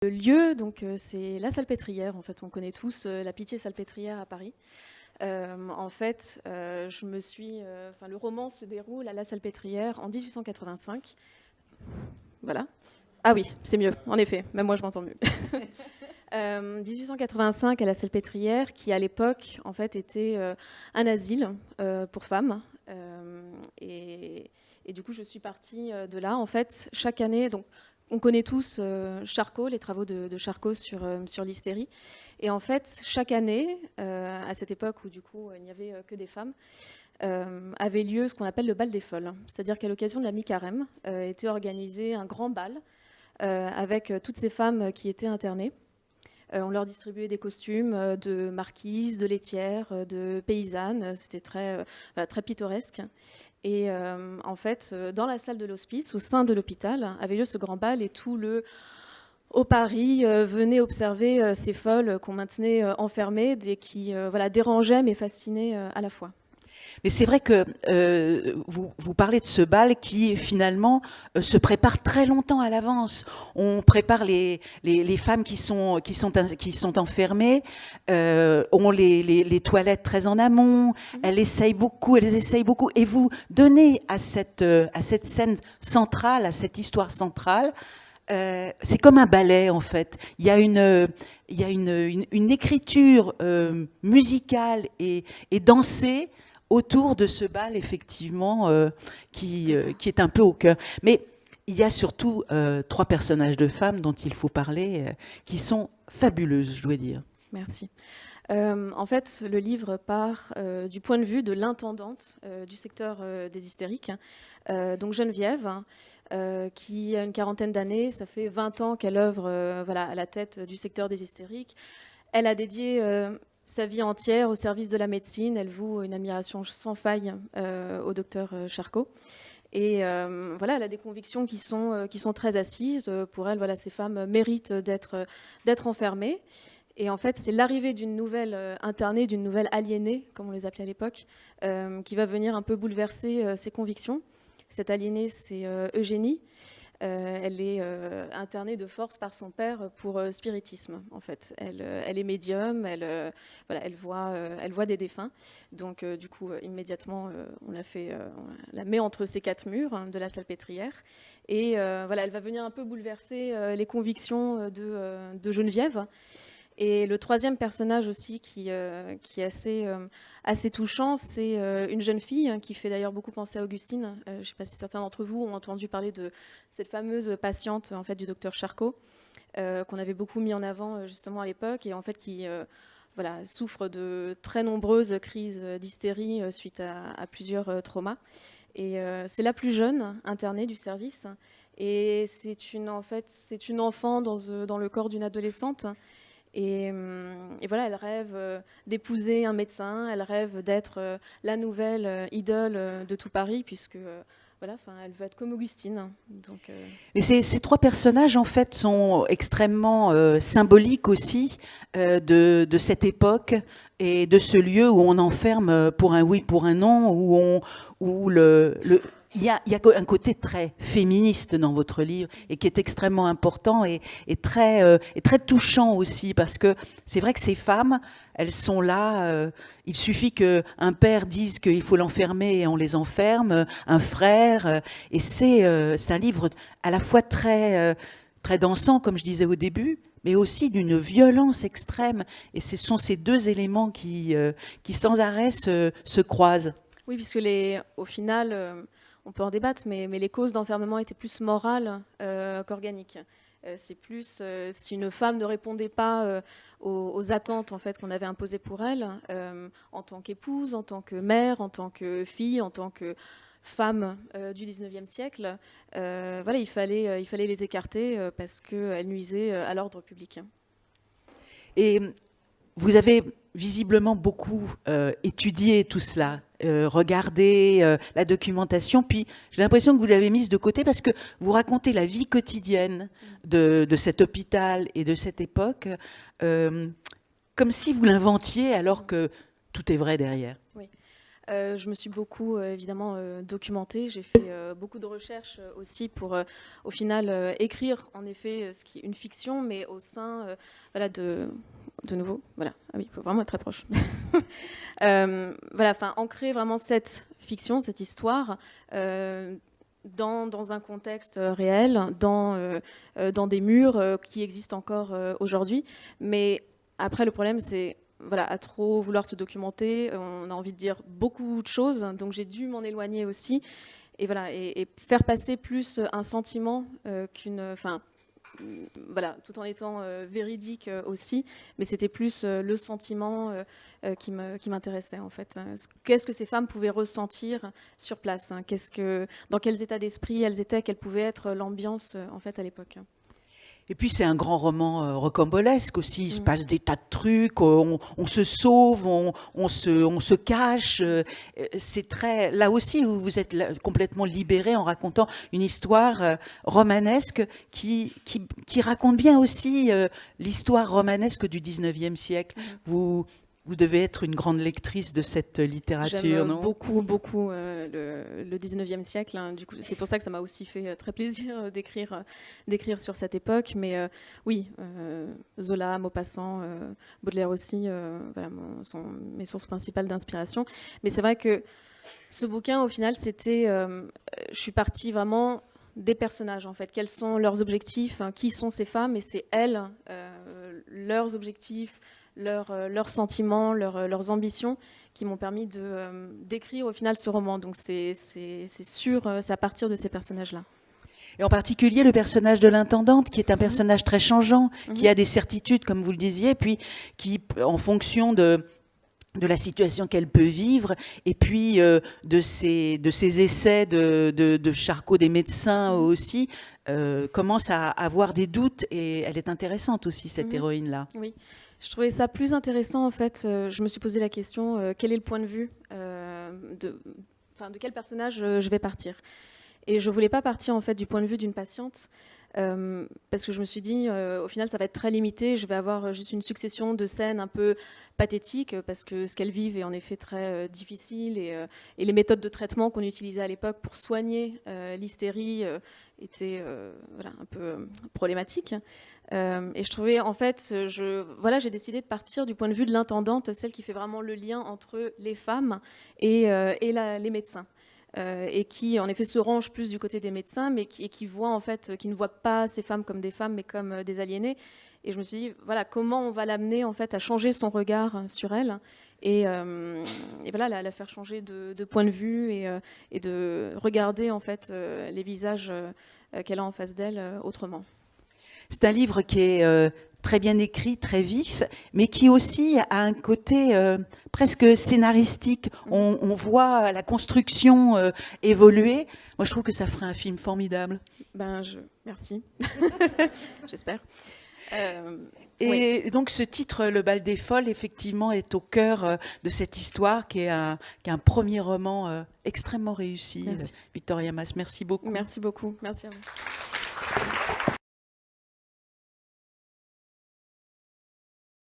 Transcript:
Le lieu, donc, c'est la Salpêtrière. En fait, on connaît tous la Pitié-Salpêtrière à Paris. En fait, le roman se déroule à la Salpêtrière en 1885. Voilà. Ah oui, c'est mieux, en effet. Même moi, je m'entends mieux. 1885 à la Salpêtrière, qui à l'époque, en fait, était un asile pour femmes. Et du coup, je suis partie de là. En fait, chaque année, donc, on connaît tous Charcot, les travaux de Charcot sur l'hystérie. Et en fait, chaque année, à cette époque où du coup il n'y avait que des femmes, avait lieu ce qu'on appelle le bal des folles. C'est-à-dire qu'à l'occasion de la mi-carême, était organisé un grand bal avec toutes ces femmes qui étaient internées. On leur distribuait des costumes de marquises, de laitières, de paysannes. C'était très pittoresque. Et en fait, dans la salle de l'hospice, au sein de l'hôpital, avait lieu ce grand bal et tout le haut Paris venait observer ces folles qu'on maintenait enfermées et qui dérangeaient mais fascinaient à la fois. Mais c'est vrai que vous parlez de ce bal qui finalement se prépare très longtemps à l'avance. On prépare les femmes qui sont enfermées, ont les toilettes très en amont. Elles essayent beaucoup. Et vous donnez à cette scène centrale, à cette histoire centrale, c'est comme un ballet en fait. Il y a une écriture musicale et dansée autour de ce bal, effectivement, qui est un peu au cœur. Mais il y a surtout 3 personnages de femmes dont il faut parler, qui sont fabuleuses, je dois dire. Merci. En fait, le livre part du point de vue de l'intendante du secteur des hystériques, donc Geneviève, qui a une quarantaine d'années. Ça fait 20 ans qu'elle œuvre à la tête du secteur des hystériques. Elle a dédié sa vie entière au service de la médecine. Elle voue une admiration sans faille au docteur Charcot. Et elle a des convictions qui sont très assises. Pour elle, ces femmes méritent d'être enfermées. Et en fait, c'est l'arrivée d'une nouvelle internée, d'une nouvelle aliénée, comme on les appelait à l'époque, qui va venir un peu bouleverser ses convictions. Cette aliénée, c'est Eugénie. Elle est internée de force par son père pour spiritisme, en fait. Elle est médium, elle voit des défunts. Donc, du coup, immédiatement, on la met entre ces 4 murs de la Salpêtrière. Et elle va venir un peu bouleverser les convictions de Geneviève. Et le troisième personnage aussi qui est assez touchant, c'est une jeune fille qui fait d'ailleurs beaucoup penser à Augustine. Je ne sais pas si certains d'entre vous ont entendu parler de cette fameuse patiente en fait, du docteur Charcot, qu'on avait beaucoup mis en avant justement à l'époque, et en fait qui souffre de très nombreuses crises d'hystérie suite à plusieurs traumas. Et c'est la plus jeune internée du service. Et c'est une enfant dans le corps d'une adolescente. Et elle rêve d'épouser un médecin, elle rêve d'être la nouvelle idole de tout Paris, puisque elle veut être comme Augustine. Donc, Et ces 3 personnages, en fait, sont extrêmement symboliques aussi de cette époque et de ce lieu où on enferme pour un oui, pour un non, où il y a un côté très féministe dans votre livre et qui est extrêmement important et très touchant aussi, parce que c'est vrai que ces femmes, elles sont là, il suffit qu'un père dise qu'il faut l'enfermer et on les enferme, un frère, et c'est un livre à la fois très dansant, comme je disais au début, mais aussi d'une violence extrême, et ce sont ces 2 éléments qui sans arrêt se croisent. oui, puisque au final, on peut en débattre, mais les causes d'enfermement étaient plus morales qu'organiques. C'est plus si une femme ne répondait pas aux attentes en fait, qu'on avait imposées pour elle, en tant qu'épouse, en tant que mère, en tant que fille, en tant que femme du 19e siècle, il fallait les écarter parce qu'elles nuisaient à l'ordre public. Et vous avez visiblement beaucoup étudié tout cela, regardé la documentation, puis j'ai l'impression que vous l'avez mise de côté parce que vous racontez la vie quotidienne de cet hôpital et de cette époque comme si vous l'inventiez alors que tout est vrai derrière. Oui. Je me suis beaucoup, évidemment, documentée. J'ai fait beaucoup de recherches aussi pour, au final, écrire, en effet, ce qui est une fiction, mais au sein voilà, de nouveau, voilà, ah oui, il faut vraiment être très proche. Voilà, enfin, ancrer vraiment cette fiction, cette histoire, dans un contexte réel, dans des murs qui existent encore aujourd'hui. Mais après, le problème, c'est voilà, à trop vouloir se documenter, on a envie de dire beaucoup de choses, donc j'ai dû m'en éloigner aussi, et voilà, et faire passer plus un sentiment enfin, voilà, tout en étant véridique aussi, mais c'était plus le sentiment qui m'intéressait en fait. Qu'est-ce que ces femmes pouvaient ressentir sur place, hein, dans quels états d'esprit elles étaient, quelle pouvait être l'ambiance en fait à l'époque. Et puis c'est un grand roman rocambolesque aussi, il se passe des tas de trucs, on se sauve, on se cache. C'est très, là aussi, vous êtes complètement libéré en racontant une histoire romanesque qui raconte bien aussi l'histoire romanesque du 19e siècle. Vous devez être une grande lectrice de cette littérature, non ? J'aime beaucoup, beaucoup le 19e siècle. Hein. Du coup, c'est pour ça que ça m'a aussi fait très plaisir d'écrire sur cette époque. Mais oui, Zola, Maupassant, Baudelaire aussi, voilà, sont mes sources principales d'inspiration. Mais c'est vrai que ce bouquin, au final, c'était... je suis partie vraiment des personnages, en fait. Quels sont leurs objectifs, hein, qui sont ces femmes, et c'est elles, leurs objectifs, leurs sentiments, leurs ambitions qui m'ont permis d'écrire au final ce roman. Donc c'est sûr, c'est à partir de ces personnages-là. Et en particulier le personnage de l'intendante, qui est un personnage très changeant, qui a des certitudes, comme vous le disiez, puis qui, en fonction de la situation qu'elle peut vivre, et puis de ses essais de Charcot des médecins aussi, commence à avoir des doutes, et elle est intéressante aussi, cette héroïne-là. Oui. Je trouvais ça plus intéressant, en fait. Je me suis posé la question, quel est le point de vue de quel personnage je vais partir ? Et je ne voulais pas partir, en fait, du point de vue d'une patiente, parce que je me suis dit, au final, ça va être très limité. Je vais avoir juste une succession de scènes un peu pathétiques, parce que ce qu'elles vivent est en effet très difficile, et les méthodes de traitement qu'on utilisait à l'époque pour soigner l'hystérie étaient voilà, un peu problématiques. Et je trouvais, en fait, j'ai décidé de partir du point de vue de l'intendante, celle qui fait vraiment le lien entre les femmes et les médecins. Et qui, en effet, se range plus du côté des médecins, mais qui voit, en fait, qui ne voit pas ces femmes comme des femmes, mais comme des aliénées. Et je me suis dit, voilà, comment on va l'amener, en fait, à changer son regard sur elle, et voilà, la faire changer de point de vue, et de regarder, en fait, les visages qu'elle a en face d'elle autrement. C'est un livre qui est très bien écrit, très vif, mais qui aussi a un côté presque scénaristique. On voit la construction évoluer. Moi, je trouve que ça ferait un film formidable. Merci. J'espère. Et donc, ce titre, Le bal des folles, effectivement, est au cœur de cette histoire qui est un premier roman extrêmement réussi. Merci. Victoria Mas, merci beaucoup. Merci beaucoup. Merci à vous.